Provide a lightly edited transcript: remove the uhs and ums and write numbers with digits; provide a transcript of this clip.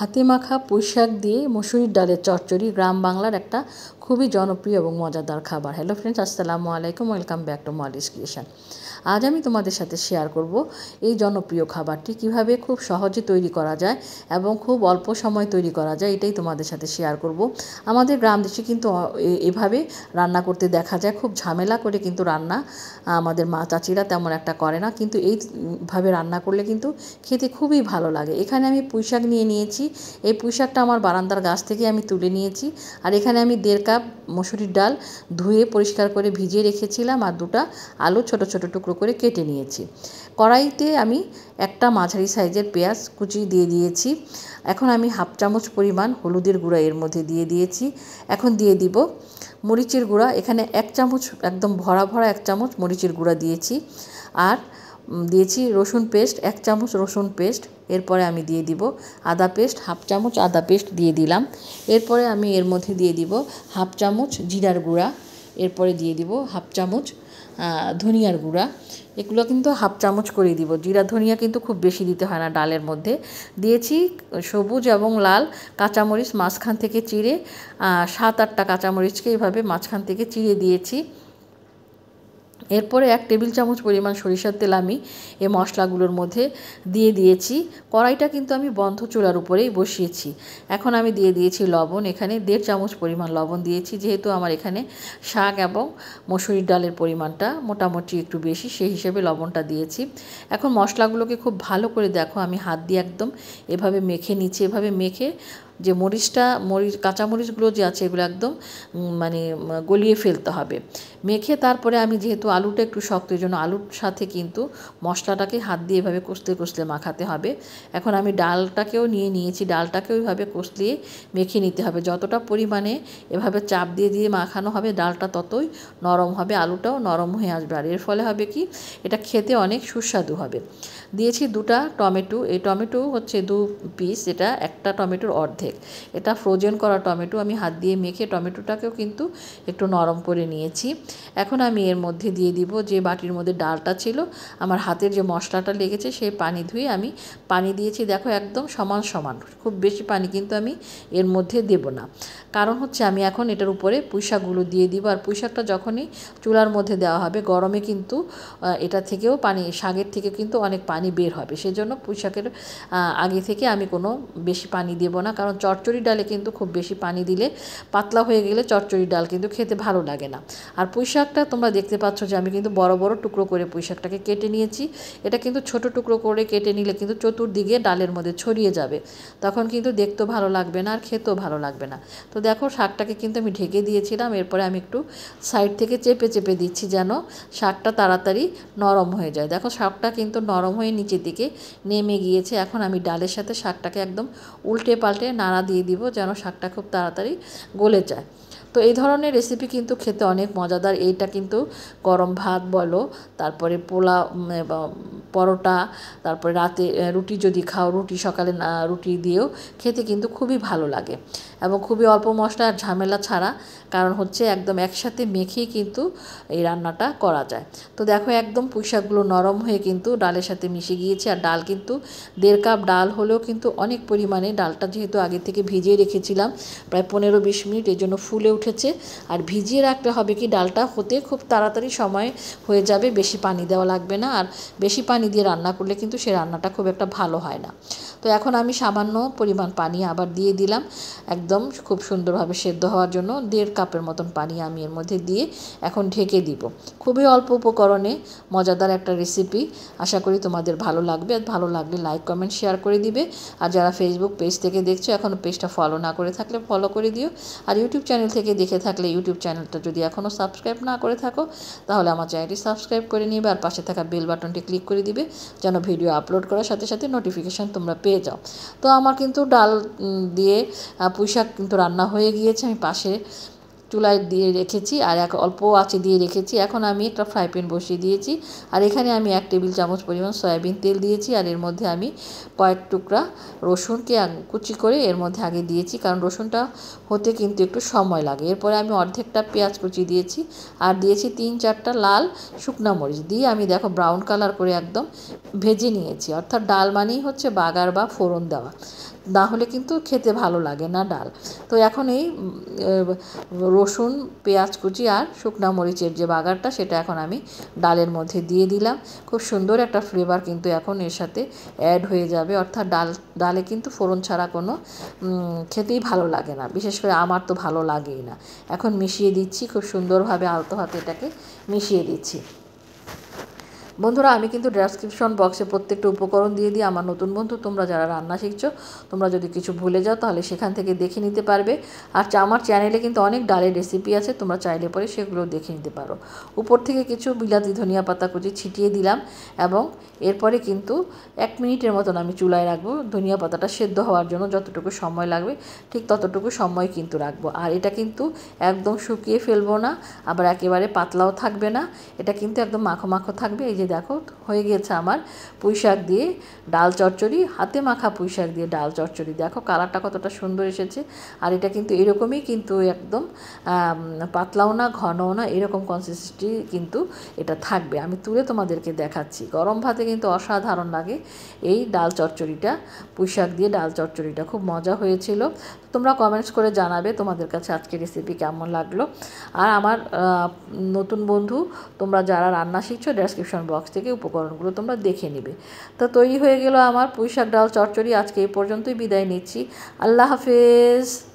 হাতে মাখা পুঁইশাক দিয়ে মসুরির ডালের চচ্চড়ি গ্রাম বাংলার একটা খুবই জনপ্রিয় এবং মজাদার খাবার। হ্যালো ফ্রেন্ডস, আসসালামু আলাইকুম, welcome back to Molly's creation. আজ আমি তোমাদের সাথে শেয়ার করব এই জনপ্রিয় খাবারটি কিভাবে খুব সহজে তৈরি করা যায় এবং খুব অল্প সময় তৈরি করা যায়, এটাই তোমাদের সাথে শেয়ার করব। আমাদের গ্রাম দেশে কিন্তু এভাবে রান্না করতে দেখা যায়, খুব ঝামেলা করে কিন্তু রান্না আমাদের মা চাচিরা তেমন একটা করে না, কিন্তু এইভাবে রান্না করলে কিন্তু খেতে খুবই ভালো লাগে। এখানে আমি পুঁইশাক নিয়ে নিয়েছি। এই পুঁইশাকটা আমার বারান্দার গাছ থেকে আমি তুলে নিয়েছি। আর এখানে আমি 1.5 কাপ মসুরির ডাল ধুয়ে পরিষ্কার করে ভিজিয়ে রেখেছিলাম, আর 2টা আলু ছোট ছোট টুকরো করে কেটে নিয়েছি। কড়াইতে আমি একটা মাঝারি সাইজের পেঁয়াজ কুচি দিয়ে দিয়েছি। এখন আমি 1/2 চামচ পরিমাণ হলুদের গুঁড়া এর মধ্যে দিয়ে দিয়েছি। এখন দিয়ে দিব মরিচের গুঁড়া। এখানে 1 চামচ, একদম ভরা ভরা 1 চামচ মরিচের গুঁড়া দিয়েছি। আর দিয়েছি রসুন পেস্ট, 1 চামচ রসুন পেস্ট। এরপরে আমি দিয়ে দিব আদা পেস্ট, 1/2 চামচ আদা পেস্ট দিয়ে দিলাম। এরপরে আমি এর মধ্যে দিয়ে দিব 1/2 চামচ জিরার গুঁড়া। এরপরে দিয়ে দিব 1/2 চামচ ধনিয়ার গুঁড়া। এগুলো কিন্তু 1/2 চামচ করে দিব। জিরা ধনিয়া কিন্তু খুব বেশি দিতে হয় না ডালের মধ্যে। দিয়েছি সবুজ এবং লাল কাঁচামরিচ মাঝখান থেকে চিড়ে, 7-8টা কাঁচামরিচকে এইভাবে মাঝখান থেকে চিড়ে দিয়েছি। এরপরে 1 টেবিল চামচ পরিমাণ সরিষার তেল আমি এই মশলাগুলোর মধ্যে দিয়ে দিয়েছি। কড়াইটা কিন্তু আমি বন্ধ চুলার উপরেই বসিয়েছি। এখন আমি দিয়ে দিয়েছি লবণ। এখানে 1.5 চামচ পরিমাণ লবণ দিয়েছি, যেহেতু আমার এখানে শাক এবং মসুরির ডালের পরিমাণটা মোটামুটি একটু বেশি, সেই হিসেবে লবণটা দিয়েছি। এখন মশলাগুলোকে খুব ভালো করে দেখো আমি হাত দিয়ে একদম এভাবে মেখে নিচ্ছি। এভাবে মেখে যে কাঁচামরিচগুলো যে আছে এগুলো একদম গলিয়ে ফেলতে হবে। মেখে তারপরে আমি যেহেতু আলুটা একটু শক্ত, এই জন্য আলুর সাথে কিন্তু মশলাটাকে হাত দিয়ে এভাবে কষলে কষলে মাখাতে হবে। এখন আমি ডালটাকেও নিয়ে নিয়েছি। ডালটাকেও এইভাবে কষলিয়ে মেখে নিতে হবে। যতটা পরিমাণে এভাবে চাপ দিয়ে দিয়ে মাখানো হবে ডালটা ততই নরম হবে, আলুটাও নরম হয়ে আসবে। আর এর ফলে হবে কি, এটা খেতে অনেক সুস্বাদু হবে। দিয়েছি 2টা টমেটো। এই টমেটো হচ্ছে 2 পিস, এটা একটা টমেটোর অর্ধেক। এটা ফ্রোজেন করা টমেটো। আমি হাত দিয়ে মেখে টমেটোটাকেও কিন্তু একটু নরম করে নিয়েছি। এখন আমি এর মধ্যে দিয়ে দিব যে বাটির মধ্যে ডালটা ছিল, আমার হাতের যে মশলাটা লেগেছে সেই পানি ধুয়ে আমি পানি দিয়েছি। দেখো একদম সমান সমান, খুব বেশি পানি কিন্তু আমি এর মধ্যে দেব না। কারণ হচ্ছে আমি এখন এটার উপরে পুঁইশাকগুলো দিয়ে দিব। আর পুঁইশাকটা যখনই চুলার মধ্যে দেওয়া হবে গরমে কিন্তু এটা থেকেও পানি, শাকের থেকে কিন্তু অনেক পানি বের হবে। সেজন্য পুঁইশাকের আগে থেকে আমি কোনো বেশি পানি দেব না, কারণ চচ্চড়ি ডালে কিন্তু খুব বেশি পানি দিলে পাতলা হয়ে গেলে চচ্চড়ি ডাল কিন্তু খেতে ভালো লাগে না। আর পুঁইশাকটা তোমরা দেখতে পাচ্ছ যে আমি কিন্তু বড় বড় টুকরো করে পুঁইশাকটাকে কেটে নিয়েছি। এটা কিন্তু ছোট টুকরো করে কেটে নিলে কিন্তু চতুর্দিকে ডালের মধ্যে ছড়িয়ে যাবে, তখন কিন্তু দেখতেও ভালো লাগবে না আর খেতেও ভালো লাগবে না। তো দেখো শাকটাকে কিন্তু আমি ঢেকে দিয়েছিলাম। এরপরে আমি একটু সাইড থেকে চেপে চেপে দিচ্ছি যেন শাকটা তাড়াতাড়ি নরম হয়ে যায়। দেখো শাকটা কিন্তু নরম হয়ে নিচের দিকে নেমে গিয়েছে। এখন আমি ডালের সাথে শাকটাকে একদম উল্টে পাল্টে নাড়া দিয়ে দিব যেন শাকটা খুব তাড়াতাড়ি গলে যায়। তো এই ধরনের রেসিপি কিন্তু খেতে অনেক মজাদার। এইটা কিন্তু গরম ভাত বলো, তারপরে পোলাও, পরোটা, তারপরে রাতে রুটি যদি খাও, সকালে রুটি দিয়েও খেতে কিন্তু খুবই ভালো লাগে এবং খুবই অল্প মশলা আর ঝামেলা ছাড়া। কারণ হচ্ছে একদম একসাথে মেখেই কিন্তু এই রান্নাটা করা যায়। তো দেখো একদম পুঁইশাকগুলো নরম হয়ে কিন্তু ডালের সাথে মিশে গিয়েছে। আর ডাল কিন্তু 1.5 কাপ ডাল হলেও কিন্তু অনেক পরিমাণে, ডালটা যেহেতু আগে থেকে ভিজিয়ে রেখেছিলাম প্রায় 15-20 মিনিট, এই জন্য ফুলে উঠেছে। আর ভিজিয়ে রাখতে হবে কি, ডালটা হতে খুব তাড়াতাড়ি সময় হয়ে যাবে, বেশি পানি দেওয়া লাগবে না। আর বেশি পানি দিয়ে রান্না করলে কিন্তু সে রান্নাটা খুব একটা ভালো হয় না। তো এখন আমি সামান্য পরিমাণ পানি আবার দিয়ে দিলাম একদম খুব সুন্দরভাবে সেদ্ধ হওয়ার জন্য। 1.5 কাপের মতন পানি আমি এর মধ্যে দিয়ে এখন ঢেকে দিব। খুবই অল্প উপকরণে মজাদার একটা রেসিপি। আশা করি তোমাদের ভালো লাগবে। আর ভালো লাগলে লাইক কমেন্ট শেয়ার করে দিবে। আর যারা ফেসবুক পেজ থেকে দেখছো এখনও পেজটা ফলো না করে থাকলে ফলো করে দিও। আর ইউটিউব চ্যানেল থেকে দেখে থাকলে ইউটিউব চ্যানেলটা যদি এখনও সাবস্ক্রাইব না করে থাকো তাহলে আমার চ্যানেলটি সাবস্ক্রাইব করে নিবে আর পাশে থাকা বেল বাটনটি ক্লিক করে দিবে যেন ভিডিও আপলোড করার সাথে সাথে নোটিফিকেশান তোমরা পেয়ে যাও। তো আমার কিন্তু ডাল দিয়ে পুঁইশাক কিন্তু রান্না হয়ে গিয়েছে। আমি পাশে চুলায় দিয়ে রেখেছি আর অল্প আঁচে দিয়ে রেখেছি। এখন আমি একটা ফ্রাই প্যান বসিয়ে দিয়েছি আর এখানে আমি 1 টেবিল চামচ পরিমাণ সয়াবিন তেল দিয়েছি। আর এর মধ্যে আমি কয়েক টুকরা রসুনকে কুচি করে এর মধ্যে আগে দিয়েছি, কারণ রসুনটা হতে কিন্তু একটু সময় লাগে। এরপরে আমি অর্ধেকটা পেঁয়াজ কুচি দিয়েছি আর দিয়েছি 3-4টা লাল শুকনা মরিচ দিয়ে আমি দেখো ব্রাউন কালার করে একদম ভেজে নিয়েছি। অর্থাৎ ডাল মানেই হচ্ছে বাগার বা ফোড়ন দেওয়া। না হলে কিন্তু খেতে ভালো লাগে না ডাল। তো এখন এই রসুন, পেঁয়াজ কুচি আর শুকনা মরিচের যে বাগারটা সেটা এখন আমি ডালের মধ্যে দিয়ে দিলাম। খুব সুন্দর একটা ফ্লেভার কিন্তু এখন এর সাথে অ্যাড হয়ে যাবে, অর্থাৎ ডালে কিন্তু ফোড়ন ছাড়া কোনো খেতেই ভালো লাগে না, বিশেষ করে আমার তো ভালো লাগেই না। এখন মিশিয়ে দিচ্ছি, খুব সুন্দরভাবে আলতো হাতে এটাকে মিশিয়ে দিচ্ছি। বন্ধুরা, আমি কিন্তু ডেসক্রিপশন বক্সে প্রত্যেকটা উপকরণ দিয়ে দিই। আমার নতুন বন্ধু তোমরা যারা রান্না শিখছো, তোমরা যদি কিছু ভুলে যাও তাহলে সেখান থেকে দেখে নিতে পারবে। আর আমার চ্যানেলে কিন্তু অনেক ডালের রেসিপি আছে, তোমরা চাইলে পরে সেগুলো দেখে নিতে পারো। উপর থেকে কিছু বিলাতি ধনিয়া পাতা কুচি ছিটিয়ে দিলাম এবং এরপরে কিন্তু 1 মিনিটের মতন আমি চুলায় রাখবো। ধনিয়া পাতাটা সেদ্ধ হওয়ার জন্য যতটুকু সময় লাগবে ঠিক ততটুকু সময় কিন্তু রাখবো। আর এটা কিন্তু একদম শুকিয়ে ফেলবো না, আবার একেবারে পাতলাও থাকবে না, এটা কিন্তু একদম মাখো মাখো থাকবে। এই যে দেখো হয়ে গিয়েছে আমার পুঁইশাক দিয়ে ডাল চচ্চড়ি, হাতে মাখা পুঁইশাক দিয়ে ডাল চচ্চড়ি। দেখো কালারটা কতটা সুন্দর এসেছে। আর এটা কিন্তু এরকমই, কিন্তু একদম পাতলাও না ঘনও না, এরকম কনসিস্টেন্সি কিন্তু এটা থাকবে। আমি তুলে তোমাদেরকে দেখাচ্ছি। গরম ভাতে কিন্তু অসাধারণ লাগে এই ডাল চচ্চড়িটা, পুঁইশাক দিয়ে ডাল চচ্চড়িটা খুব মজা হয়েছিল। তোমরা কমেন্টস করে জানাবে তোমাদের কাছে আজকের রেসিপি কেমন লাগলো। আর আমার নতুন বন্ধু তোমরা যারা রান্না শিখছো, ডেসক্রিপশন বক্স থেকে উপকরণগুলো তোমরা দেখে নেবে। তো তৈরি হয়ে গেল আমার পুঁইশাক ডাল চচ্চড়ি। আজকে এই পর্যন্তই বিদায় নিচ্ছি। আল্লাহ হাফেজ।